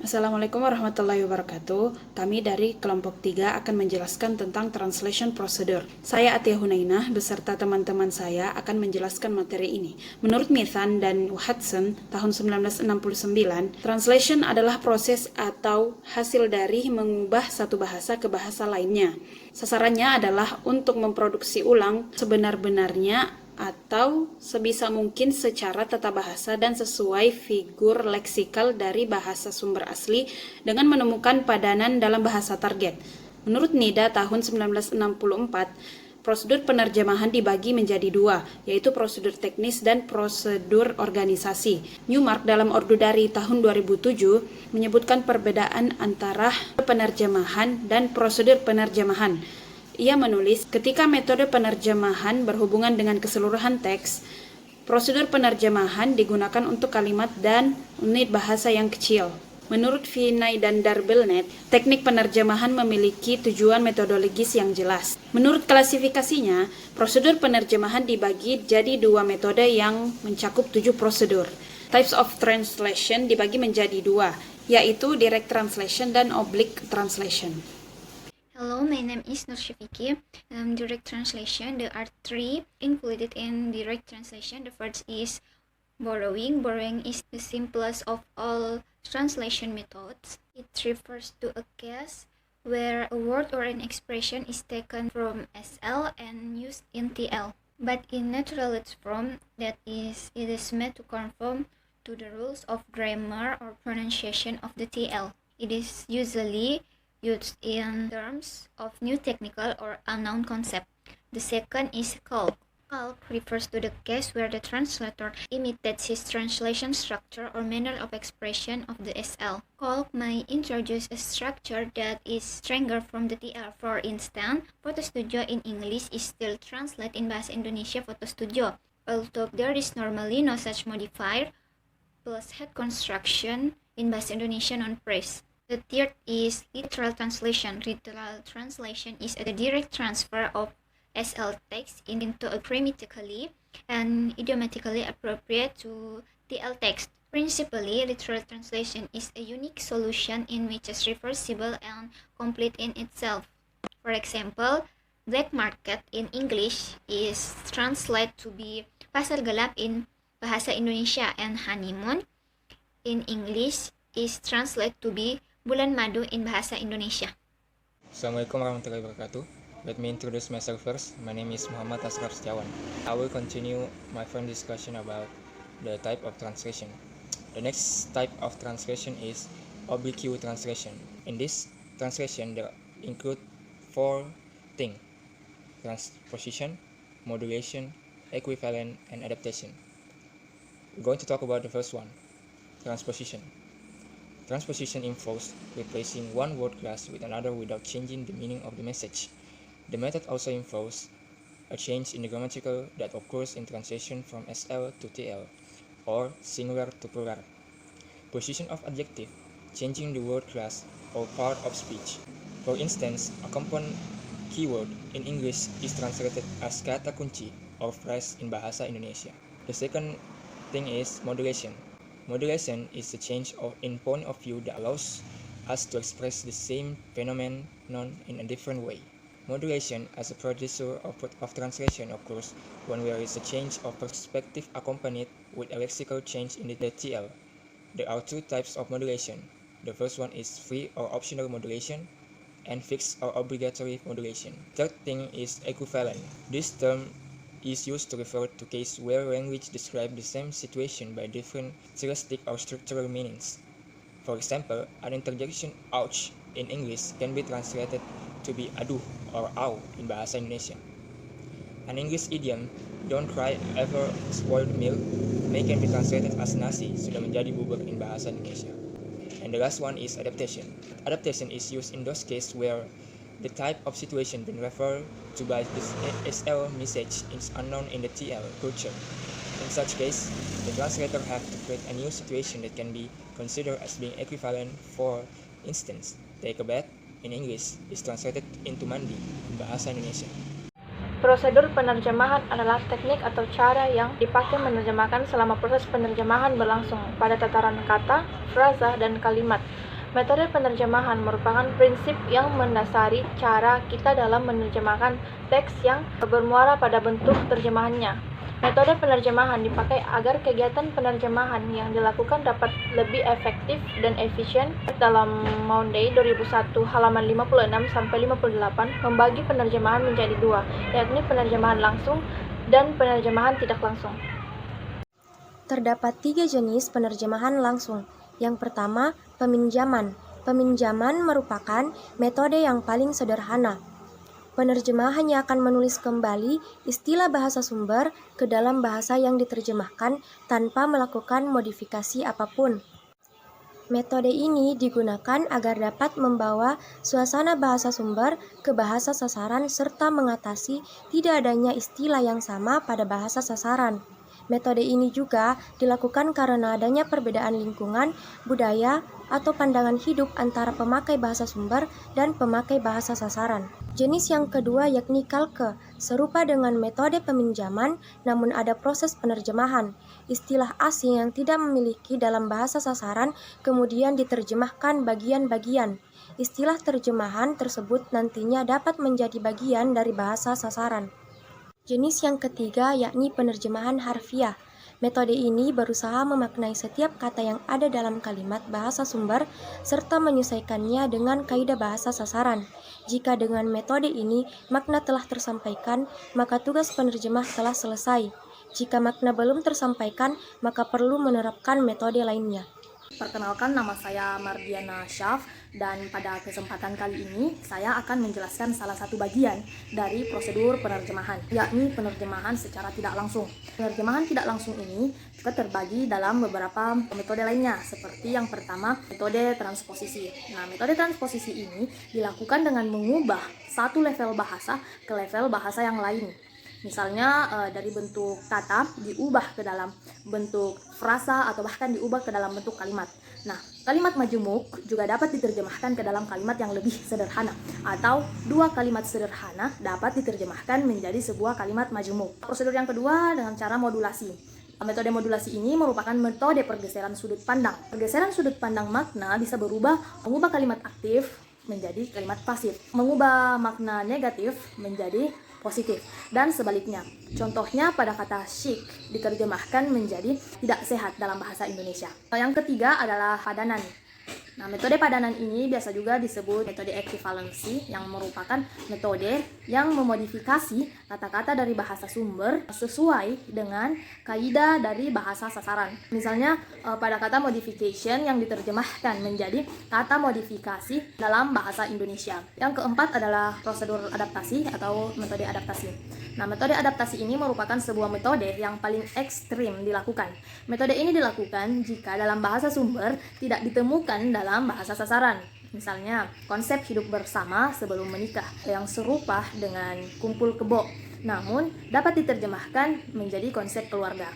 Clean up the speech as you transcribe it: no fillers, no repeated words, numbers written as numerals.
Assalamualaikum warahmatullahi wabarakatuh. Kami dari kelompok 3 akan menjelaskan tentang translation procedure. Saya Atia Hunainah beserta teman-teman saya akan menjelaskan materi ini. Menurut Mithan dan Hudson tahun 1969, translation adalah proses atau hasil dari mengubah satu bahasa ke bahasa lainnya. Sasarannya adalah untuk memproduksi ulang sebenar-benarnya atau sebisa mungkin secara tata bahasa dan sesuai figur leksikal dari bahasa sumber asli dengan menemukan padanan dalam bahasa target. Menurut NIDA tahun 1964, prosedur penerjemahan dibagi menjadi dua, yaitu prosedur teknis dan prosedur organisasi. Newmark dalam Ordo Dari tahun 2007 menyebutkan perbedaan antara penerjemahan dan prosedur penerjemahan. Ia menulis, ketika metode penerjemahan berhubungan dengan keseluruhan teks, prosedur penerjemahan digunakan untuk kalimat dan unit bahasa yang kecil. Menurut Vinay dan Darbelnet, teknik penerjemahan memiliki tujuan metodologis yang jelas. Menurut klasifikasinya, prosedur penerjemahan dibagi jadi dua metode yang mencakup 7 prosedur. Types of translation dibagi menjadi dua, yaitu direct translation dan oblique translation. Hello, my name is Nur Syafiki. Direct translation, there are three included in direct translation. The first is borrowing. Borrowing is the simplest of all translation methods. It refers to a case where a word or an expression is taken from SL and used in TL, but in naturalized form, that is, it is made to conform to the rules of grammar or pronunciation of the TL. It is usually used in terms of new technical or unknown concept. The second is calque. Calque refers to the case where the translator imitates his translation structure or manner of expression of the SL. Calque may introduce a structure that is stronger from the TL. For instance, Photo Studio in English is still translated in Bahasa Indonesia Photo Studio, although there is normally no such modifier plus head construction in Bahasa Indonesia non-phrase. The third is literal translation. Literal translation is a direct transfer of SL text into a grammatically and idiomatically appropriate to TL text. Principally, literal translation is a unique solution in which is reversible and complete in itself. For example, black market in English is translated to be pasar gelap in Bahasa Indonesia, and honeymoon in English is translated to be bulan madu in Bahasa Indonesia. Assalamualaikum warahmatullahi wabarakatuh. Let me introduce myself first. My name is Muhammad Asraf Setiawan. I will continue my friend discussion about the type of translation. The next type of translation is oblique translation. In this translation, there include 4 things: transposition, modulation, equivalent, and adaptation. We're going to talk about the first one, transposition. Transposition involves replacing one word class with another without changing the meaning of the message. The method also involves a change in the grammatical that occurs in translation from SL to TL, or singular to plural. Position of adjective, changing the word class or part of speech. For instance, a compound keyword in English is translated as kata kunci or phrase in Bahasa Indonesia. The second thing is modulation. Modulation is a change in point of view that allows us to express the same phenomenon in a different way. Modulation as a producer of translation occurs when there is a change of perspective accompanied with a lexical change in the TL. There are 2 types of modulation. The first one is free or optional modulation, and fixed or obligatory modulation. Third thing is equivalent. This term is used to refer to cases where language describes the same situation by different stylistic or structural meanings. For example, an interjection ouch in English can be translated to be aduh or au in Bahasa Indonesia. An English idiom, don't cry ever spoiled milk, can be translated as nasi sudah menjadi bubur in Bahasa Indonesia. And the last one is adaptation. Adaptation is used in those cases where the type of situation being referred to by this SL message is unknown in the TL culture. In such case, the translator have to create a new situation that can be considered as being equivalent. For instance, take a bath in English is translated into mandi in Bahasa Indonesia. Prosedur penerjemahan adalah teknik atau cara yang dipakai menerjemahkan selama proses penerjemahan berlangsung pada tataran kata, frasa, dan kalimat. Metode penerjemahan merupakan prinsip yang mendasari cara kita dalam menerjemahkan teks yang bermuara pada bentuk terjemahannya. Metode penerjemahan dipakai agar kegiatan penerjemahan yang dilakukan dapat lebih efektif dan efisien. Dalam Monday 2001 halaman 56-58 membagi penerjemahan menjadi dua, yakni penerjemahan langsung dan penerjemahan tidak langsung. Terdapat 3 jenis penerjemahan langsung. Yang pertama, peminjaman. Peminjaman merupakan metode yang paling sederhana. Penerjemah hanya akan menulis kembali istilah bahasa sumber ke dalam bahasa yang diterjemahkan tanpa melakukan modifikasi apapun. Metode ini digunakan agar dapat membawa suasana bahasa sumber ke bahasa sasaran serta mengatasi tidak adanya istilah yang sama pada bahasa sasaran. Metode ini juga dilakukan karena adanya perbedaan lingkungan, budaya, atau pandangan hidup antara pemakai bahasa sumber dan pemakai bahasa sasaran. Jenis yang kedua yakni kalke, serupa dengan metode peminjaman, namun ada proses penerjemahan. Istilah asing yang tidak memiliki dalam bahasa sasaran kemudian diterjemahkan bagian-bagian. Istilah terjemahan tersebut nantinya dapat menjadi bagian dari bahasa sasaran. Jenis yang ketiga yakni penerjemahan harfiah. Metode ini berusaha memaknai setiap kata yang ada dalam kalimat bahasa sumber serta menyesuaikannya dengan kaidah bahasa sasaran. Jika dengan metode ini makna telah tersampaikan, maka tugas penerjemah telah selesai. Jika makna belum tersampaikan, maka perlu menerapkan metode lainnya. Perkenalkan, nama saya Mardiana Syaf, dan pada kesempatan kali ini saya akan menjelaskan salah satu bagian dari prosedur penerjemahan, yakni penerjemahan secara tidak langsung. Penerjemahan tidak langsung ini juga terbagi dalam beberapa metode lainnya, seperti yang pertama, metode transposisi. Nah, metode transposisi ini dilakukan dengan mengubah satu level bahasa ke level bahasa yang lain. Misalnya dari bentuk kata diubah ke dalam bentuk frasa atau bahkan diubah ke dalam bentuk kalimat. Nah, kalimat majemuk juga dapat diterjemahkan ke dalam kalimat yang lebih sederhana, atau dua kalimat sederhana dapat diterjemahkan menjadi sebuah kalimat majemuk. Prosedur yang kedua dengan cara modulasi. Metode modulasi ini merupakan metode pergeseran sudut pandang. Pergeseran sudut pandang makna bisa berubah, mengubah kalimat aktif menjadi kalimat pasif, mengubah makna negatif menjadi positif, dan sebaliknya. Contohnya pada kata chic diterjemahkan menjadi tidak sehat dalam bahasa Indonesia. Yang ketiga adalah padanan. Nah, metode padanan ini biasa juga disebut metode equivalency, yang merupakan metode yang memodifikasi kata-kata dari bahasa sumber sesuai dengan kaidah dari bahasa sasaran. Misalnya pada kata modification yang diterjemahkan menjadi kata modifikasi dalam bahasa Indonesia. Yang keempat adalah prosedur adaptasi atau metode adaptasi. Nah, metode adaptasi ini merupakan sebuah metode yang paling ekstrim dilakukan. Metode ini dilakukan jika dalam bahasa sumber tidak ditemukan dalam bahasa sasaran. Misalnya, konsep hidup bersama sebelum menikah yang serupa dengan kumpul kebo, namun dapat diterjemahkan menjadi konsep keluarga.